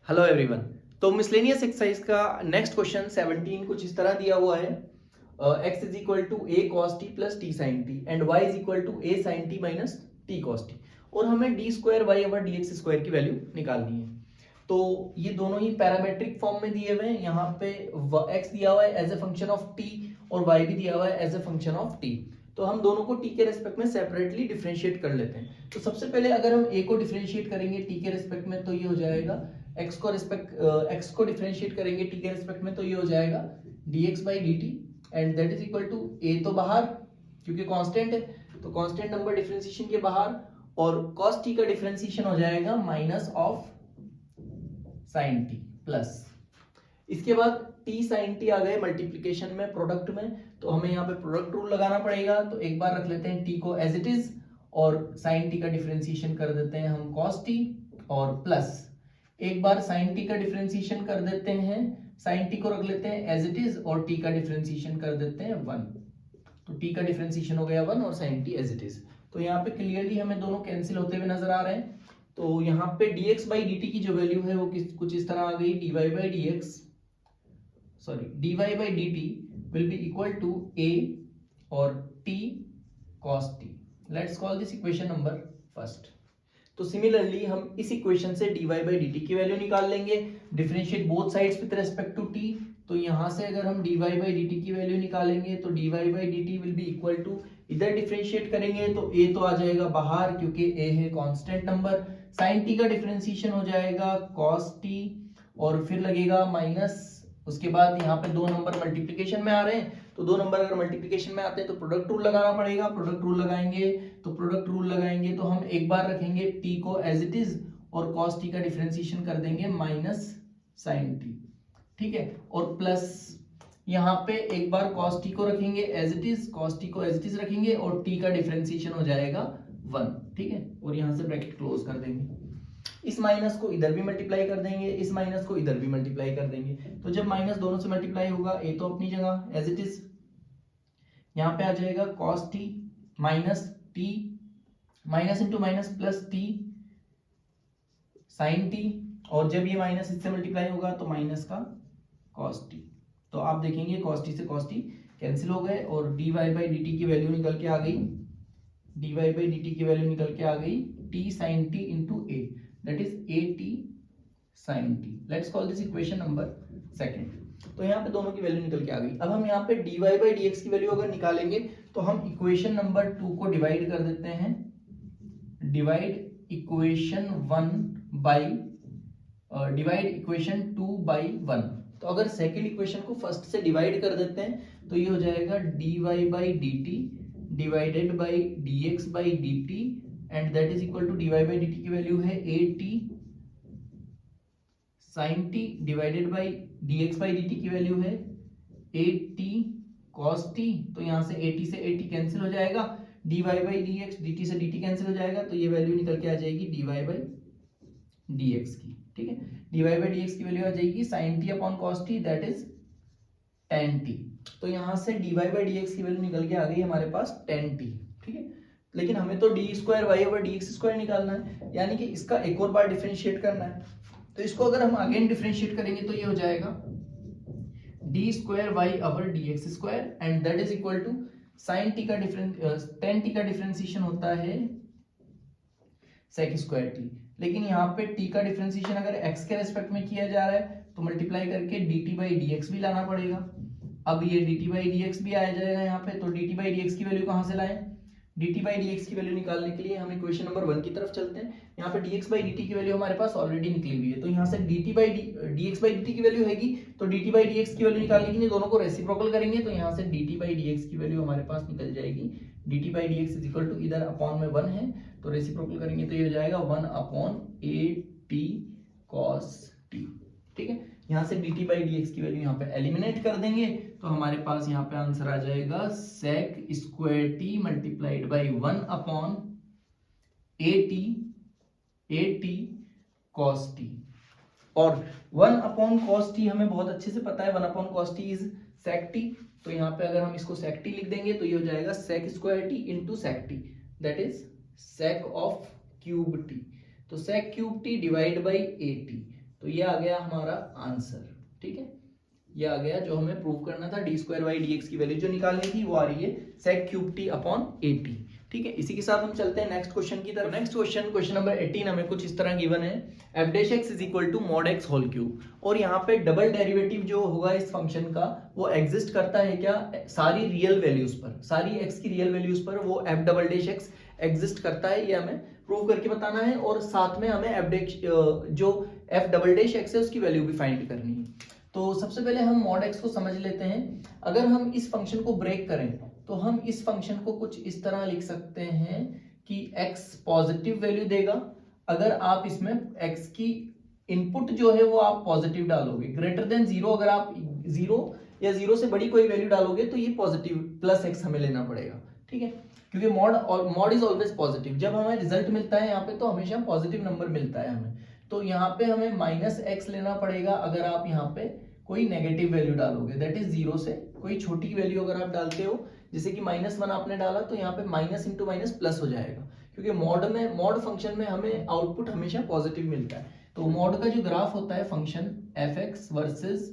Hello everyone. तो miscellaneous exercise का next question 17 कुछ इस तरह दिया हुआ है। x is equal to a cos t plus t sine t and y is equal to a sin t minus t cos t और हमें d square Y over D x square की value निकालनी है। तो ये दोनों ही parametric form में दिए हुए हैं। यहाँ पे x दिया हुआ है as a function of t और y भी दिया हुआ है as a function of t। तो हम दोनों को t के रेस्पेक्ट में सेपरेटली डिफरेंशिएट कर लेते हैं। तो सबसे पहले अगर हम a को डिफरेंशिएट करेंगे t के रेस्पेक्ट में तो ये हो जाएगा x को डिफरेंशिएट करेंगे t के रेस्पेक्ट में तो ये हो जाएगा dx by dt and that is equal to a तो बाहर क्योंकि कांस्टेंट है तो कांस्टेंट नंबर डिफरेंशिएशन के बाहर और cos t का डिफरेंशिएशन हो जाएगा minus of sin t plus इसके बाद t sin t आ गए मल्टीप्लिकेशन में प्रोडक्ट में तो हमें यहाँ पे प्रोडक्ट रूल लगाना पड़ेगा। तो एक बार रख लेते हैं t को एज इट इज और sin t का डिफरेंशिएशन कर देते हैं हम cos t और प्लस एक बार sin t का डिफरेंशिएशन कर देते हैं sin t को रख लेते हैं एज इट इज और t का डिफरेंशिएशन कर देते हैं 1। तो t का डिफरेंशिएशन हो गया 1 और sin t as it is. तो यहाँ पे क्लियरली हमें दोनों कैंसिल होते हुए नजर आ रहे हैं। तो यहाँ पे dx बाई dt की जो वैल्यू है वो कुछ इस तरह आ गई dy by dt will be equal to a और t cos t। Let's call this equation number first। तो सिमिलरली हम इस इक्वेशन से dy बाई dt की वैल्यू निकाल लेंगे, differentiate both sides with respect to t। तो यहाँ से अगर हम dy बाई dt की वैल्यू निकालेंगे तो dy by dt will be equal to इधर डिफरेंशिएट करेंगे तो a तो आ जाएगा बाहर क्योंकि a है कांस्टेंट नंबर, sin t का डिफरेंशिएशन हो जाएगा cos t और फिर लगेगा माइनस उसके बाद यहाँ पे दो नंबर मल्टीप्लिकेशन में आ रहे हैं तो दो नंबर अगर मल्टीप्लिकेशन में आते हैं तो प्रोडक्ट रूल लगाना पड़ेगा। प्रोडक्ट रूल लगाएंगे तो हम एक बार रखेंगे t को एज इट इज और cos t का डिफरेंशिएशन कर देंगे माइनस sin t, ठीक है। और प्लस यहाँ पे एक बार cos t को रखेंगे एज इट इज रखेंगे और t का डिफरेंशिएशन हो जाएगा 1, ठीक है। और यहाँ से ब्रैकेट क्लोज कर देंगे, इस माइनस को इधर भी मल्टीप्लाई कर देंगे, इस माइनस को इधर भी मल्टीप्लाई कर देंगे। तो जब माइनस दोनों से मल्टीप्लाई होगा a तो अपनी जगह एज इट इज, यहाँ पे आ जाएगा cos t minus into minus plus t sin t और जब ये माइनस इससे मल्टीप्लाई होगा तो माइनस का cos t। तो आप देखेंगे cos t से cos t कैंसिल हो गए और dy बाई dt की वैल्यू निकल के आ गई t sin t into a that is at sin t। Let's call this equation number second। तो यहाँ पे दोनों की वैल्यू निकल के आ गई। अब हम यहाँ पे dy बाई dx की वैल्यू अगर निकालेंगे तो हम इक्वेशन नंबर 2 को डिवाइड कर देते हैं, डिवाइड इक्वेशन 2 बाई 1। तो अगर सेकेंड इक्वेशन को फर्स्ट से डिवाइड कर देते हैं तो ये हो जाएगा dy by dt divided by dx by dt and that is equal to dy by dt की वैल्यू है at sin t divided by dx by dt की वैल्यू है at cos t। तो यहाँ से at से at कैंसिल हो जाएगा, dy बाई dx dt से dt कैंसिल हो जाएगा तो ये वैल्यू निकल के आ जाएगी dy बाई dx की, ठीक है। dy बाई dx की वैल्यू आ जाएगी sin t upon cos t that is tan t। तो यहाँ से dy बाई dx की वैल्यू निकल के आ गई हमारे पास tan t, ठीक है। लेकिन हमें तो D square Y over D x square निकालना है, यानी कि इसका एक और बार डिफरेंशिएट करना है। तो इसको अगर हम अगेन डिफरेंशिएट करेंगे तो ये हो जाएगा d square Y over D x square and that is equal to sin t का tan t का डिफरेंशिएशन होता है sec स्क्वायर t। लेकिन यहाँ पे t का डिफरेंशिएशन अगर x के रेस्पेक्ट में किया जा रहा है तो मल्टीप्लाई करके dt बाई dx भी लाना पड़ेगा। अब ये dt बाई dx भी आ जाएगा यहाँ पे, तो dt बाई dx की वैल्यू कहाँ से लाएं, dt बाई dx की वैल्यू निकालने के लिए हम इक्वेशन नंबर 1 की तरफ चलते हैं। यहाँ पे dx बाई dt की वैल्यू हमारे पास ऑलरेडी निकली हुई है तो यहाँ से dx बाई dt की वैल्यू हैगी तो dt बाई dx की वैल्यू निकालने के लिए दोनों को रेसिप्रोकल करेंगे तो यहाँ से dt बाई dx की वैल्यू हमारे पास निकल जाएगी dt by dx is equal to इधर अपॉन में 1 है तो रेसिप्रोकल करेंगे तो ये हो जाएगा 1 अपॉन at cos t, ठीक है। यहाँ से dt बाई dx की वैल्यू यहाँ पे एलिमिनेट कर देंगे तो हमारे पास यहाँ पे आंसर आ जाएगा sec square t multiplied by 1 upon at cos t और 1 अपॉन cos t हमें बहुत अच्छे से पता है 1 upon cos t is sec t। तो यहाँ पे अगर हम इसको sec t लिख देंगे तो ये हो जाएगा sec square t into sec t that is sec of cube t। तो sec cube t divide by at तो ये आ गया हमारा आंसर। ठीक है, ये आ गया जो हमें प्रूव करना था। D square by D x की वैल्यू जो निकालनी थी वो आ रही है सेक क्यूब टी अपॉन 80। ठीक है, इसी के साथ हम चलते हैं नेक्स्ट क्वेश्चन की तरफ। नेक्स्ट क्वेश्चन नंबर 18 हमें कुछ इस तरह गिवन है, f dash x is equal to mod x whole cube. और यहाँ पे डबल डेरिवेटिव जो होगा इस फंक्शन का वो एग्जिस्ट करता है क्या सारी रियल वैल्यूज पर, सारी एक्स की रियल वैल्यूज पर वो F double dash x exist करता है, ये हमें प्रूव करके बताना है। और साथ में हमें एफ डैश जो एफ डबल डैश एक्स है उसकी वैल्यू भी फाइंड करनी है। तो सबसे पहले हम मॉड एक्स को समझ लेते हैं। अगर हम इस फंक्शन को ब्रेक करें तो हम इस फंक्शन को कुछ इस तरह लिख सकते हैं कि x पॉजिटिव वैल्यू देगा अगर आप इसमें x की इनपुट जो है वो आप पॉजिटिव डालोगे, ग्रेटर देन 0 अगर आप 0 या 0 से बड़ी कोई वैल्यू डालोगे तो ये पॉजिटिव प्लस x हमें लेना पड़ेगा। ठीक है, क्योंकि मॉड इज ऑलवेज पॉजिटिव। जब हमें रिजल्ट मिलता है यहाँ पे तो हमेशा पॉजिटिव नंबर मिलता है हमें, तो यहाँ पे हमें माइनस एक्स लेना पड़ेगा अगर आप यहाँ पे कोई नेगेटिव वैल्यू डालोगे, दैट इज 0 से कोई छोटी वैल्यू अगर आप डालते हो, जैसे कि -1 आपने डाला तो यहाँ पे माइनस इंटू माइनस प्लस हो जाएगा, क्योंकि मॉड फंक्शन में हमें आउटपुट हमेशा पॉजिटिव मिलता है। तो मॉड का जो ग्राफ होता है function F x versus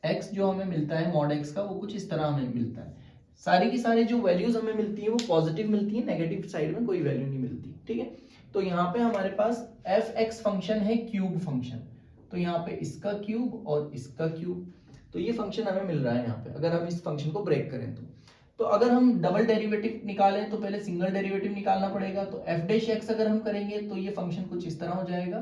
x जो हमें मिलता है मॉड एक्स का, वो कुछ इस तरह हमें मिलता है। सारी की सारी जो वैल्यूज हमें मिलती है वो पॉजिटिव मिलती है, नेगेटिव साइड में कोई वैल्यू नहीं मिलती। ठीक है, तो यहाँ पे हमारे पास एफ एक्स फंक्शन है क्यूब फंक्शन, तो यहाँ पे इसका क्यूब और इसका क्यूब, तो ये फंक्शन हमें मिल रहा है यहाँ पे अगर हम इस फंक्शन को ब्रेक करें तो अगर हम डबल डेरिवेटिव निकालें तो पहले सिंगल डेरिवेटिव निकालना पड़ेगा। तो एफ डैश एक्स अगर हम करेंगे तो ये फंक्शन कुछ इस तरह हो जाएगा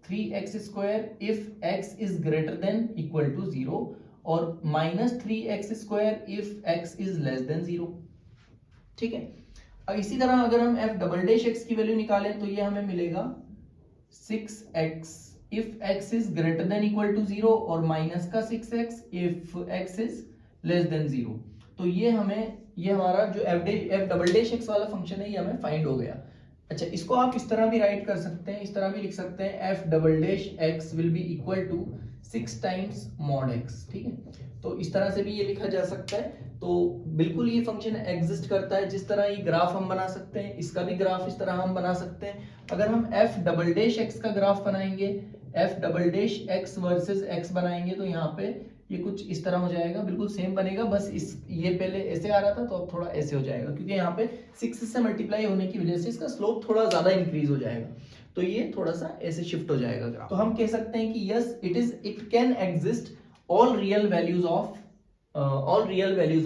3x² if x is greater than equal to 0 और -3x² if x is less than 0। ठीक है, इसी तरह अगर हम एफ डबल डैश एक्स की वैल्यू निकालें तो ये हमें मिलेगा 6x if x is greater than equal to 0 और माइनस का 6x if x is less than 0। तो ये हमारा जो एफ डबल डैश एक्स वाला फंक्शन है ये हमें फाइंड हो गया। अच्छा, इसको आप इस तरह भी राइट कर सकते हैं, इस तरह भी लिख सकते हैं f double dash x will be equal to 6 times mod x. ठीक है, तो इस तरह से भी ये लिखा जा सकता है। तो बिल्कुल ये फंक्शन एग्जिस्ट करता है, जिस तरह ये ग्राफ हम बना सकते हैं इसका भी ग्राफ इस तरह हम बना सकते हैं। अगर हम एफ डबल डैश एक्स का ग्राफ बनाएंगे, F double dash x versus x बनाएंगे तो यहाँ पे ये कुछ इस तरह हो जाएगा, बिल्कुल सेम बनेगा, बस ये पहले ऐसे आ रहा था तो अब थोड़ा ऐसे हो जाएगा, क्योंकि यहाँ पे 6 से मल्टीप्लाई होने की वजह से इसका स्लोप थोड़ा ज्यादा इंक्रीज हो जाएगा, तो ये थोड़ा सा ऐसे शिफ्ट हो जाएगा ग्राफ। तो हम कह सकते हैं कि yes it can exist all real values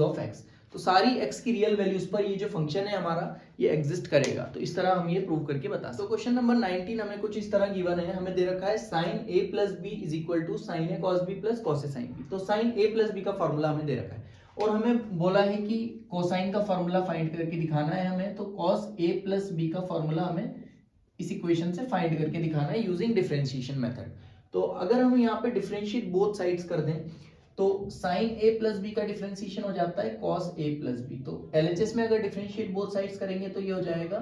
of x. तो सारी x की रियल वैल्यूज पर ये जो फंक्शन है हमारा ये एग्जिस्ट करेगा। तो इस तरह हम ये प्रूव करके बता सकते हैं। तो क्वेश्चन नंबर 19 हमें कुछ इस तरह गिवन है, हमें दे रखा है sin a plus b is equal to sin a cos b plus cos a sin b। तो sin a प्लस b का फॉर्मूला हमें दे रखा है और हमें बोला है कि कोसाइन का फॉर्मूला फाइंड करके दिखाना है हमें। तो cos a प्लस b का फॉर्मूला हमें इस इक्वेशन से फाइंड करके दिखाना है यूजिंग डिफरेंशिएशन मेथड। तो अगर हम यहाँ पे डिफरेंशिएट बोथ साइड्स कर दें तो sin a प्लस b का डिफरेंशिएशन हो जाता है cos a प्लस b। तो LHS में अगर डिफरेंशिएट बोथ साइड्स करेंगे तो ये हो जाएगा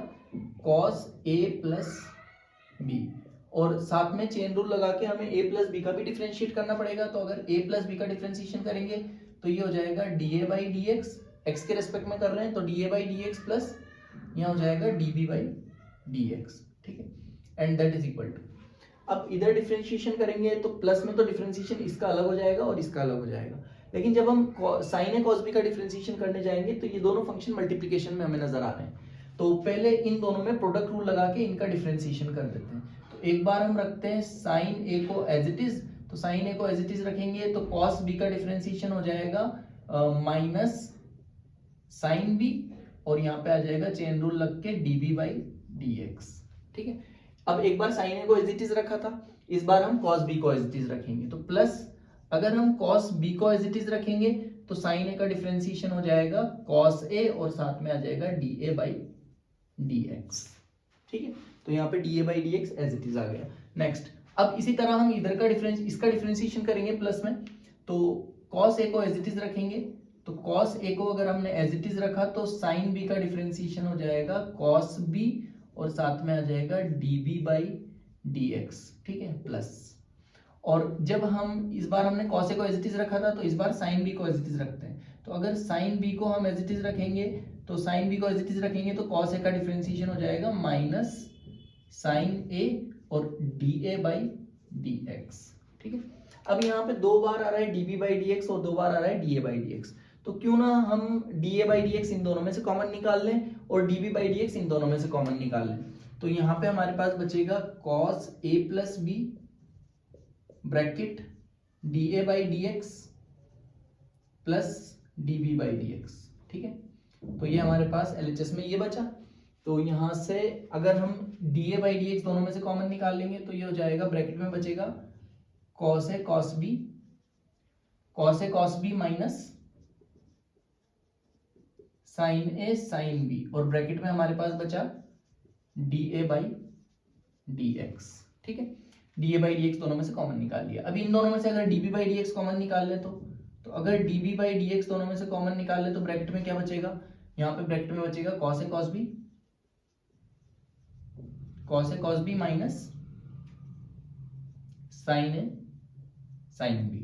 cos a प्लस b, और साथ में चेन रूल लगा के हमें a प्लस b का भी डिफरेंशिएट करना पड़ेगा। तो अगर a प्लस b का डिफरेंशिएशन करेंगे तो ये हो जाएगा dA बाई dx, x के रेस्पेक्ट में कर रहे हैं तो dA बाई dx प्लस यहाँ हो जाएगा dB बाई dx। ठीक है, and that is equal to, अब इधर डिफरेंशिएशन करेंगे तो प्लस में तो डिफरेंशिएशन इसका अलग हो जाएगा और इसका अलग हो जाएगा, लेकिन जब हम sin a cos b का डिफरेंशिएशन करने जाएंगे तो ये दोनों फंक्शन मल्टीप्लिकेशन में हमें नजर आ रहे हैं। तो पहले इन दोनों में प्रोडक्ट रूल लगा के इनका डिफरेंशिएशन कर देते हैं। तो एक बार हम रखते हैं sin a को एज इट इज, तो sin a को एज इट इज रखेंगे तो cos b का डिफरेंशिएशन हो जाएगा माइनस sin b, और यहाँ पे आ जाएगा चेन रूल लग के dB बाई dx। ठीक है, अब एक बार sin a को एज इट इज रखा था, इस बार हम cos b को एज इट इज रखेंगे। तो प्लस अगर हम cos b को एज इट इज रखेंगे तो sin a का डिफरेंशिएशन हो जाएगा cos a और साथ में आ जाएगा dA बाई dx। ठीक है, तो यहाँ पे dA by dx as it is आ गया। नेक्स्ट, अब इसी तरह हम इधर का इसका डिफरेंशिएशन करेंगे प्लस में, तो cos a को एज इट इज रखेंगे। तो cos a को अगर हमने एज इट इज रखा तो sin b का डिफरेंशिएशन हो जाएगा cos b और साथ में आ जाएगा dB बाई dx। ठीक है, प्लस, और जब हम इस बार हमने cos a को एज इट इज रखा था तो इस बार sin b को एज इट इज रखते हैं। तो अगर sin b को हम एज इट इज रखेंगे तो sin b को एज इट इज रखेंगे तो cos a का डिफरेंशिएशन हो जाएगा माइनस sin a और dA बाई dx, ठीक है। अब यहाँ पे 2 बार आ रहा है dv बाई dx और 2 बार आ रहा है da बाई dx, तो क्यों ना हम da बाई dx इन दोनों में से कॉमन निकाल लें और dv बाई dx इन दोनों में से कॉमन निकाल लें। तो यहाँ पे हमारे पास बचेगा cos a plus b bracket da by dx plus dv by dx, ठीक है। तो ये हमारे पास LHS में ये बचा। तो यहाँ से अगर हम da बाई dx दोनों में से कॉमन निकाल लेंगे तो ये हो जाएगा, ब्रैकेट में बचेगा cos a cos b minus sin a sin b, और ब्रैकेट में हमारे पास बचा da बाई dx, ठीक है। da बाई dx दोनों में से कॉमन निकाल लिया। अभी इन दोनों में से अगर db बाई dx कॉमन निकाल ले तो अगर db बाई dx दोनों में से कॉमन निकाल ले तो ब्रैकेट में क्या बचेगा, यहाँ पे ब्रैकेट में बचेगा cos a cos b minus sin a sin b।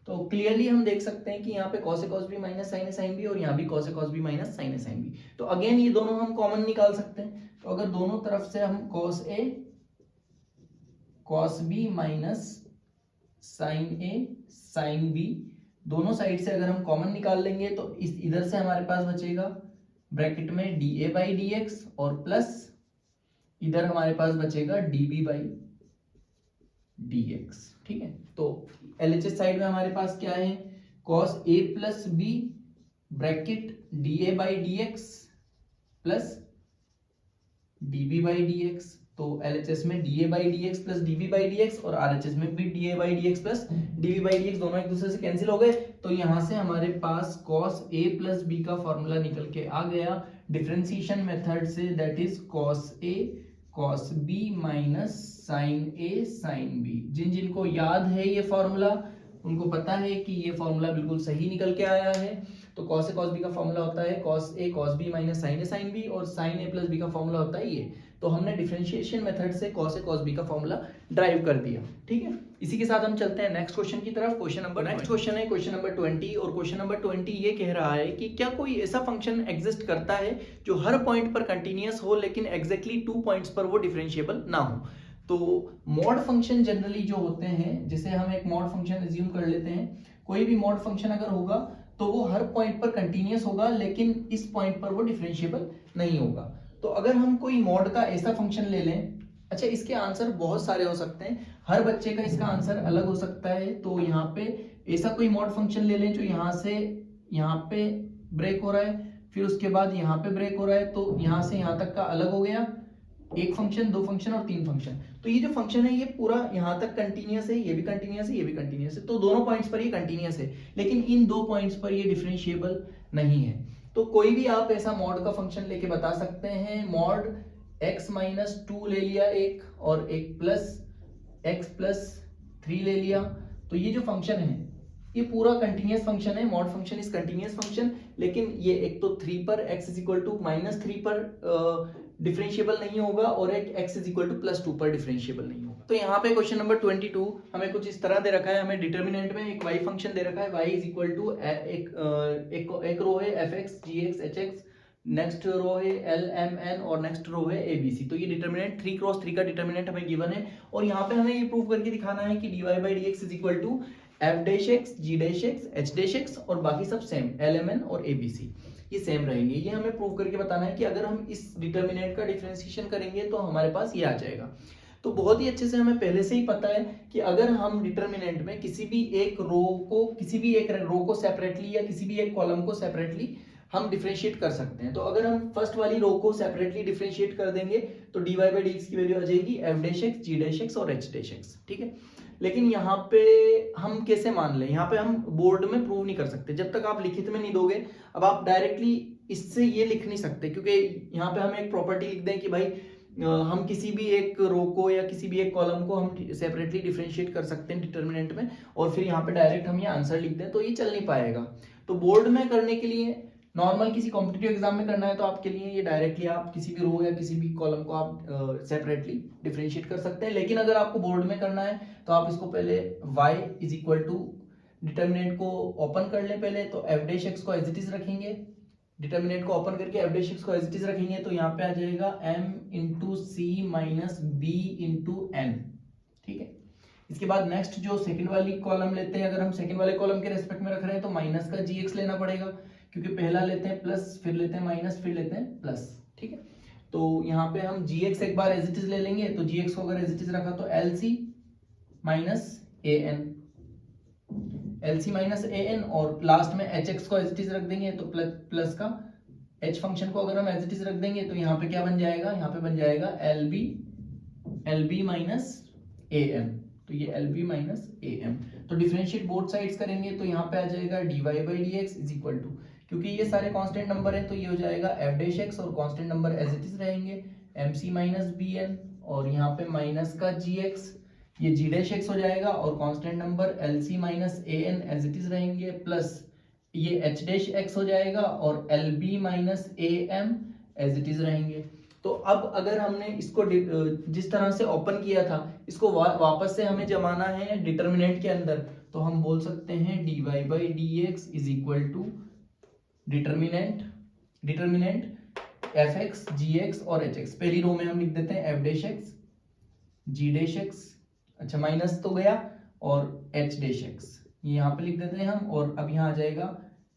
तो क्लियरली हम देख सकते हैं कि यहाँ पे cos a cos b minus sin a sin b और यहाँ भी cos a cos b minus sin a sin b। तो अगेन ये दोनों हम कॉमन निकाल सकते हैं। तो अगर दोनों तरफ से हम cos a cos b minus sin a sin b दोनों साइड से अगर हम कॉमन निकाल लेंगे तो इस इधर से हमारे पास बचेगा ब्रैकेट में da बाई dx और प्लस इधर हमारे पास बचेगा db बाई dx, ठीक है। तो LHS साइड में हमारे पास क्या है, cos a plus b bracket da by dx plus db by dx। तो LHS में da by dx plus db by dx और RHS में भी da by dx plus db by dx दोनों एक दूसरे से कैंसिल हो गए। तो यहाँ से हमारे पास cos a प्लस b का फॉर्मूला निकल के आ गया डिफरेंशिएशन मेथड से, that is cos a cos b minus sin a sin b। जिन जिनको याद है ये फॉर्मूला उनको पता है कि ये फॉर्मूला बिल्कुल सही निकल के आया है। तो cos a cos b का फॉर्मूला होता है cos a cos b minus sin a sin b और sin a प्लस b का फॉर्मूला होता है ये। तो हमने डिफरेंशिएशन मेथड से cos a cos b का फॉर्मूला ड्राइव कर दिया, ठीक है। इसी के साथ हम चलते हैं नेक्स्ट क्वेश्चन की तरफ। क्वेश्चन नंबर नेक्स्ट क्वेश्चन है क्वेश्चन नंबर 20 और क्वेश्चन नंबर 20 ये कह रहा है कि क्या कोई ऐसा फंक्शन एग्जिस्ट करता है जो हर पॉइंट पर कंटिन्यूअस हो लेकिन एग्जैक्टली 2 पॉइंट्स पर वो डिफरेंशिएबल ना हो। तो मॉड फंक्शन जनरली जो होते हैं, जैसे हम एक मॉड फंक्शन एज्यूम कर लेते हैं, कोई भी मॉड फंक्शन अगर होगा तो वो हर पॉइंट पर कंटिन्यूअस होगा लेकिन इस पॉइंट पर वो डिफरेंशिएबल नहीं होगा। तो अगर हम कोई मॉड का ऐसा फंक्शन ले लें, अच्छा इसके आंसर बहुत सारे हो सकते हैं, हर बच्चे का इसका आंसर अलग हो सकता है। तो यहाँ पे ऐसा कोई मॉड फंक्शन ले लें जो यहाँ से यहाँ पे ब्रेक हो रहा है, फिर उसके बाद यहाँ पे ब्रेक हो रहा है, तो यहाँ से यहाँ तक का अलग हो गया, एक फंक्शन, 2 फंक्शन और 3 फंक्शन। तो ये जो फंक्शन है ये पूरा यहाँ तक कंटिन्यूअस है, ये भी कंटिन्यूअस है, ये भी कंटिन्यूअस है। तो दोनों पॉइंट्स पर ये कंटिन्यूअस है लेकिन इन 2 पॉइंट्स पर ये डिफरेंशिएबल नहीं है। तो कोई भी आप ऐसा मॉड का फंक्शन लेके बता सकते हैं। मॉड x माइनस 2 ले लिया एक और एक प्लस x प्लस 3 ले लिया, तो ये जो फंक्शन है ये पूरा कंटिन्यूअस फंक्शन है। Mod function is continuous function, लेकिन ये एक तो 3 पर x is equal to minus 3 पर डिफरेंशिएबल नहीं होगा और एक x is equal to plus 2 पर डिफरेंशिएबल नहीं होगा। तो यहाँ पे क्वेश्चन नंबर 22 हमें कुछ इस तरह दे रखा है, हमें डिटर्मिनेंट में एक y फंक्शन दे रखा है, y इज इक्वल टू एक रो है fx gx hx, next row है lmn और नेक्स्ट रो है abc। तो ये डिटर्मिनेंट 3 क्रॉस 3 का डिटर्मिनेंट हमें गिवन है और यहाँ पे हमें ये प्रूव करके दिखाना है कि dy by dx is equal to f dash x g dash x h dash x और बाकी सब सेम lmn और abc ये सेम रहेंगे। ये हमें प्रूव करके बताना है कि अगर हम इस डिटर्मिनेंट का डिफरेंशिएशन करेंगे तो हमारे पास ये आ जाएगा। तो बहुत ही अच्छे से हमें पहले से ही पता है कि अगर हम डिटर्मिनेंट में किसी भी एक रो को सेपरेटली या किसी भी एक कॉलम को सेपरेटली हम डिफरेंशिएट कर सकते हैं। तो अगर हम फर्स्ट वाली रो को सेपरेटली डिफरेंशिएट कर देंगे तो dy बाई dx की वैल्यू आ जाएगी f dash x g dash x और h डैश x, ठीक है। लेकिन यहाँ पे हम कैसे मान लें, यहाँ पे हम बोर्ड में प्रूव नहीं कर सकते जब तक आप लिखित में नहीं दोगे। अब आप डायरेक्टली इससे ये लिख नहीं सकते क्योंकि यहाँ पे हम एक प्रॉपर्टी लिख दें कि भाई हम किसी भी एक रो को या किसी भी एक कॉलम को हम सेपरेटली डिफरेंशिएट कर सकते हैं डिटर्मिनेंट में और फिर यहाँ पे डायरेक्ट हम ये आंसर लिख दें, तो ये चल नहीं पाएगा। तो बोर्ड में करने के लिए, नॉर्मल किसी कॉम्पिटिटिव एग्जाम में करना है तो आपके लिए ये डायरेक्टली आप किसी भी रो या किसी भी कॉलम को आप सेपरेटली डिफरेंशिएट कर सकते हैं। लेकिन अगर आपको बोर्ड में करना है तो आप इसको पहले y is equal to determinant को ओपन कर लें पहले, तो f डैश x को एज इट इज रखेंगे, डिटर्मिनेंट को ओपन करके f डैश x को एज इट इज रखेंगे तो यहाँ पे आ जाएगा m into c minus b into n, ठीक है। इसके बाद नेक्स्ट जो सेकंड वाली कॉलम लेते हैं, अगर हम सेकंड वाले कॉलम के रेस्पेक्ट में रख रहे हैं तो माइनस का जी एक्स लेना पड़ेगा, क्योंकि पहला लेते हैं प्लस, फिर लेते हैं माइनस, फिर लेते हैं प्लस। ठीक है, तो यहाँ पे हम जी एक्स एक बार एज इट इज ले लेंगे, तो जी एक्स को अगर एज इट इज रखा तो L c minus a N, L c minus a N, और लास्ट में एच एक्स को एज इट इज रख देंगे, तो प्लस का एच फंक्शन को अगर हम एज इट इज रख देंगे तो यहाँ पे क्या बन जाएगा, यहाँ पे बन जाएगा l b minus a m, तो ये l b minus a m. तो डिफरेंशिएट बोथ साइड्स करेंगे तो यहाँ पे आ जाएगा d Y by D x is equal to, क्योंकि ये सारे कांस्टेंट नंबर हैं तो ये हो जाएगा एफ डैश एक्स, और constant number as it is रहेंगे एम सी माइनस बी एन, और यहाँ पे माइनस का जी एक्स, ये जी डैश एक्स हो जाएगा, और constant number l c minus a n as it is रहेंगे, प्लस ये एच डैश एक्स हो जाएगा, और l b minus a m as it is रहेंगे। तो अब अगर हमने इसको जिस तरह से ओपन किया था, इसको वापस से हमें जमाना है डिटर्मिनेंट के अंदर, तो हम बोल सकते हैं d Y by D x is equal to determinant f x, g x और एच एक्स। पहली रो में हम लिख देते हैं f dash x, g dash x, अच्छा माइनस तो गया, और एच डैश एक्स ये यहाँ पे लिख देते हैं हम, और अब यहाँ आ जाएगा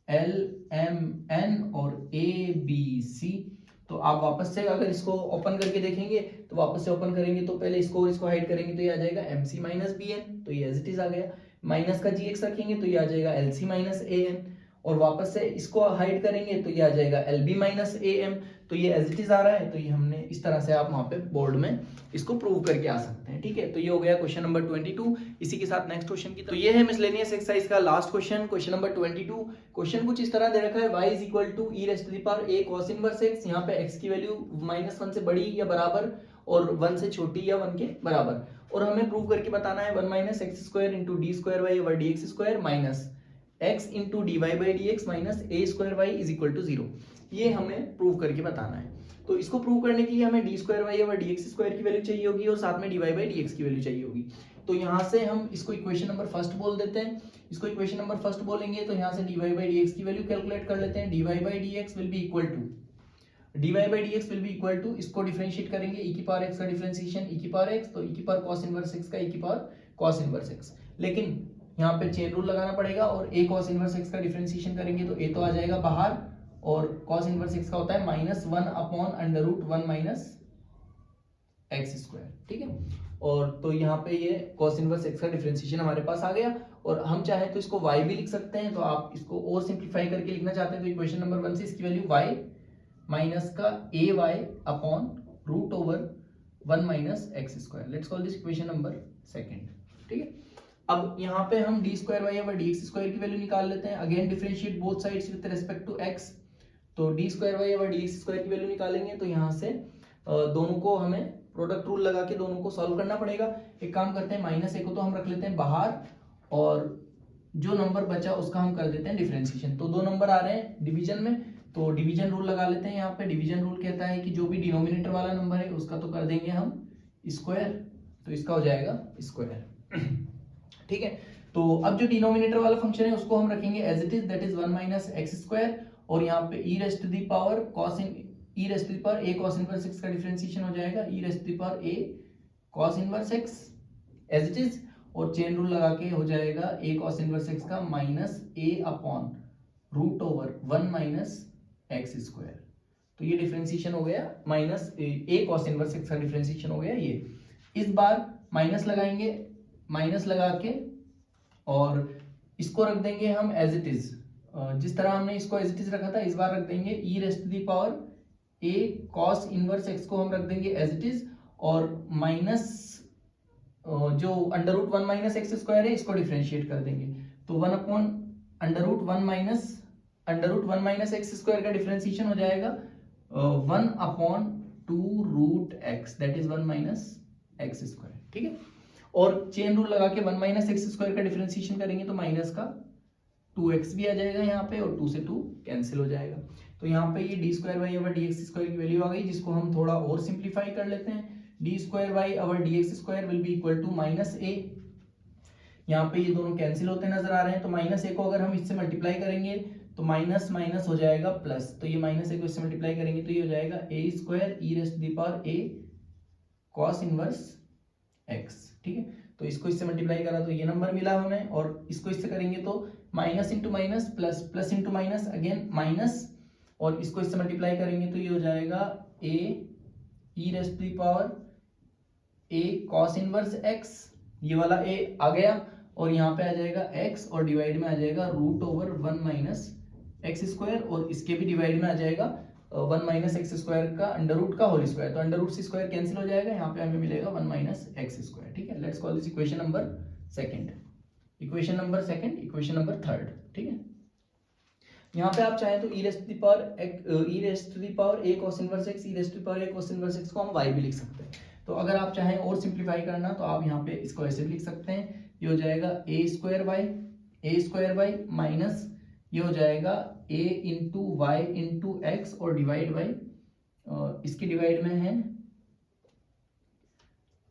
एल एम एन और ए बी सी। तो आप वापस से अगर इसको ओपन करके देखेंगे तो वापस से ओपन करेंगे तो पहले इसको इसको हाइड करेंगे तो ये आ जाएगा एम सी माइनस बी एन, तो ये एज इट इज आ गया, माइनस का जी एक्स रखेंगे तो ये आ जाएगा L c minus a N, और वापस से इसको हाइड करेंगे तो ये आ जाएगा l b minus a m, तो ये एज इट इज आ रहा है। तो ये हमने इस तरह से आप वहां पे बोर्ड में इसको प्रूव करके आ सकते हैं। ठीक है, तो ये हो गया क्वेश्चन नंबर 22। इसी के साथ नेक्स्ट क्वेश्चन की, तो ये है मिसलेनियस एक्सरसाइज का last question, question number 22। Question कुछ इस तरह दे रखा है, y is equal to e raise to the power a cos inverse x, यहाँ पे x की वैल्यू -1 से बड़ी या बराबर और 1 से छोटी या 1 के बराबर, और हमें प्रूव करके बताना है 1 minus x square into d square Y over D x square minus x into D Y by D x minus A square y is equal to 0। ये हमें प्रूव करके बताना है। तो इसको प्रूव करने के लिए हमें d square Y over D x square की वैल्यू चाहिए होगी, और साथ में d Y by D x की वैल्यू चाहिए होगी। तो यहाँ से हम इसको इक्वेशन नंबर फर्स्ट बोल देते हैं, इसको इक्वेशन नंबर फर्स्ट बोलेंगे तो यहाँ से d Y by D x की वैल्यू कैलकुलेट कर लेते हैं। D Y by D x will be equal to, d Y by D x will be equal to, इसको डिफरेंशिएट करेंगे ई की पावर एक्स का डिफरेंशिएशन ई की power x, तो ई की पावर कॉस इनवर्स एक्स का ई की पावर कॉस इनवर्स एक्स। लेकिन यहाँ पे चेन रूल लगाना पड़ेगा, और ए कॉस इनवर्स एक्स का डिफरेंशिएशन करेंगे तो ए तो आ जाएगा बाहर, और कॉस इनवर्स एक्स का होता है -1 upon under root 1 minus x square. ठीक है, और तो यहाँ पे ये कॉस इनवर्स एक्स का डिफरेंशिएशन हमारे पास आ गया, और हम चाहे तो इसको y भी लिख सकते हैं। तो आप इसको और सिंप्लीफाई करके लिखना चाहते हैं तो इक्वेशन नंबर 1 से इसकी वैल्यू y माइनस का A Y upon root over 1 minus x square, let's call this equation number 2। ठीक है, अब यहाँ पे हम D square Y over D x square की वैल्यू निकाल लेते हैं। Again differentiate both sides with respect to x, तो D square Y over D x square की वैल्यू निकालेंगे तो यहाँ से दोनों को हमें प्रोडक्ट रूल लगा के दोनों को सॉल्व करना पड़ेगा। एक काम करते हैं, माइनस ए को तो हम रख लेते हैं बाहर, और जो नंबर बचा उसका हम कर देते हैं डिफरेंशिएशन। तो 2 नंबर आ रहे हैं डिवीजन में, तो डिवीजन रूल लगा लेते हैं। यहाँ पे डिवीजन रूल कहता है कि जो भी डिनोमिनेटर वाला नंबर है उसका तो कर देंगे हम स्क्वायर, तो इसका हो जाएगा स्क्वायर। ठीक है, तो अब जो डिनोमिनेटर वाला फंक्शन है उसको हम रखेंगे as it is, that is 1 minus x square, और यहाँ पे E raise to the power cos E raise to the power A cos inverse x का डिफरेंशिएशन हो जाएगा E raise to the power A cos inverse X as it is, और chain rule लगा के हो जाएगा ए कॉस इनवर्स एक्स का minus A upon root over 1 minus x square. तो ये डिफरेंशिएशन हो गया, माइनस ए कॉस इनवर्स एक्स का डिफरेंशिएशन हो गया ये। इस बार माइनस लगाएंगे, माइनस लगा के और इसको रख देंगे हम एज इट इज, जिस तरह हमने इसको एज इट इज रखा था इस बार रख देंगे e raise to the power A cos inverse x को हम रख देंगे एज इट इज, और माइनस जो under root 1 minus x square है इसको डिफरेंशिएट कर देंगे। तो 1 upon under root 1 minus x square का डिफरेंशिएशन हो जाएगा 1 upon 2 root x, that is 1 minus x square. ठीक है, और चेन रूल लगा के 1 माइनस एक्स स्क्वायर का डिफरेंशिएशन करेंगे तो माइनस का 2x भी आ जाएगा यहाँ पे, और 2 से 2 कैंसिल हो जाएगा। तो यहाँ पे ये D square Y over D x square की वैल्यू आ गई, जिसको हम थोड़ा और सिंप्लीफाई कर लेते हैं। D square Y over D x square will be equal to minus A, यहाँ पे ये दोनों कैंसिल होते नजर आ रहे हैं, तो माइनस ए को अगर हम इससे मल्टीप्लाई करेंगे तो माइनस माइनस हो जाएगा प्लस, तो ये माइनस ए को इससे मल्टीप्लाई करेंगे तो ये हो जाएगा A square E raise to the power A cos inverse X. ठीक है, तो इसको इससे मल्टीप्लाई करा तो ये नंबर मिला हमें, और इसको इससे करेंगे तो minus into minus plus, plus into minus again minus, और इसको इससे मल्टीप्लाई करेंगे तो ये हो जाएगा a e raised to the power a cos inverse x, ये वाला a आ गया, और यहाँ पे आ जाएगा x और डिवाइड में आ जाएगा root over 1 minus x square, और इसके भी डिवाइड में आ जाएगा 1 माइनस एक्स स्क्वायर का अंडर रूट का होल स्क्वायर, तो अंडर रूट से स्क्वायर कैंसिल हो जाएगा, यहाँ पे हमें मिलेगा 1 माइनस एक्स स्क्वायर। ठीक है, let's call this equation number second, equation number second, equation number third. ठीक है, यहाँ पे आप चाहें तो e raised to the power a cos inverse x, e raised to the power a cos inverse x को हम y भी लिख सकते हैं। तो अगर आप चाहें और सिंप्लीफाई करना तो आप यहाँ पे इसको ऐसे भी लिख सकते हैं, ये हो जाएगा a स्क्वायर y माइनस ये हो जाएगा a into y into x और डिवाइड बाई इसकी डिवाइड में है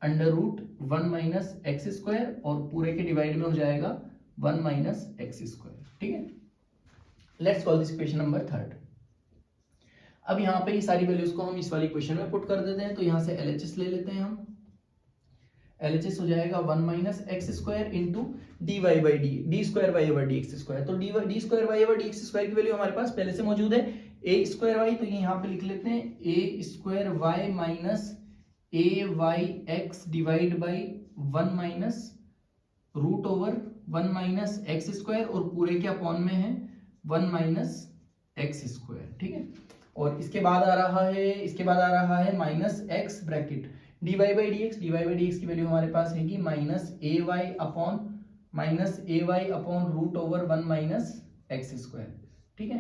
under root 1 minus x square, और पूरे के डिवाइड में हो जाएगा 1 माइनस एक्स स्क्वायर। ठीक है, let's call this equation number third. अब यहाँ पे ये सारी वैल्यूज को हम इस वाली इक्वेशन में पुट कर देते हैं, तो यहाँ से LHS ले लेते हैं हम, LHS हो जाएगा 1 minus x square into D Y by D square Y over D x square. तो D square Y over D x square की वैल्यू हमारे पास पहले से मौजूद है, ए स्क्वायर वाई, तो ये यहाँ पे लिख लेते हैं A square Y minus A Y X divide by 1 minus root over 1 minus x square, और पूरे के अपॉन में है 1 माइनस एक्स स्क्वायर। ठीक है, और इसके बाद आ रहा है minus X bracket D Y by D x की वैल्यू हमारे पास है कि minus A Y upon root over 1 minus x square. ठीक है,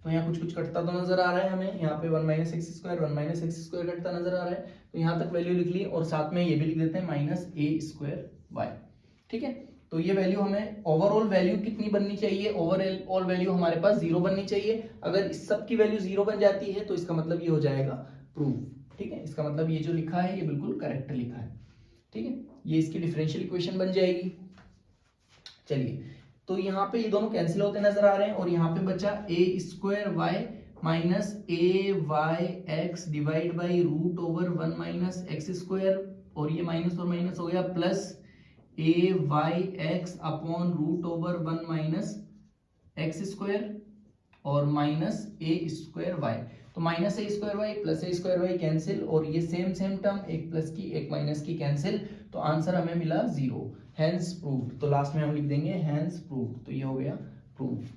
तो यहाँ कुछ कटता तो नजर आ रहा है हमें, यहाँ पे 1 माइनस एक्स स्क्वायर कटता नजर आ रहा है, तो यहाँ तक वैल्यू लिख ली, और साथ में ये भी लिख देते हैं माइनस ए स्क्वायर वाई। ठीक है, तो ये वैल्यू हमें ओवरऑल वैल्यू कितनी बननी चाहिए, ओवरऑल वैल्यू हमारे पास 0 बननी चाहिए। अगर इस सब की वैल्यू 0 बन जाती है तो इसका मतलब ये हो जाएगा प्रूफ। ठीक है, इसका मतलब ये जो लिखा है ये बिल्कुल करेक्ट लिखा है। ठीक है, ये इसकी डिफरेंशियल इक्वेशन बन जाएगी। चलिए, तो यहाँ पे ये दोनों कैंसिल होते नजर आ रहे हैं, और यहाँ पे बचा A square Y minus A Y X divide by root over 1 minus x square, और ये माइनस और माइनस हो गया plus A Y X upon root over 1 minus x square और माइनस ए स्क्वायर वाई। तो minus A square Y plus A square Y cancel, और ये same term एक प्लस की एक माइनस की कैंसिल, तो आंसर हमें मिला 0, हैंस प्रूव्ड। तो लास्ट में हम लिख देंगे हैंस प्रूव्ड, तो ये हो गया प्रूफ।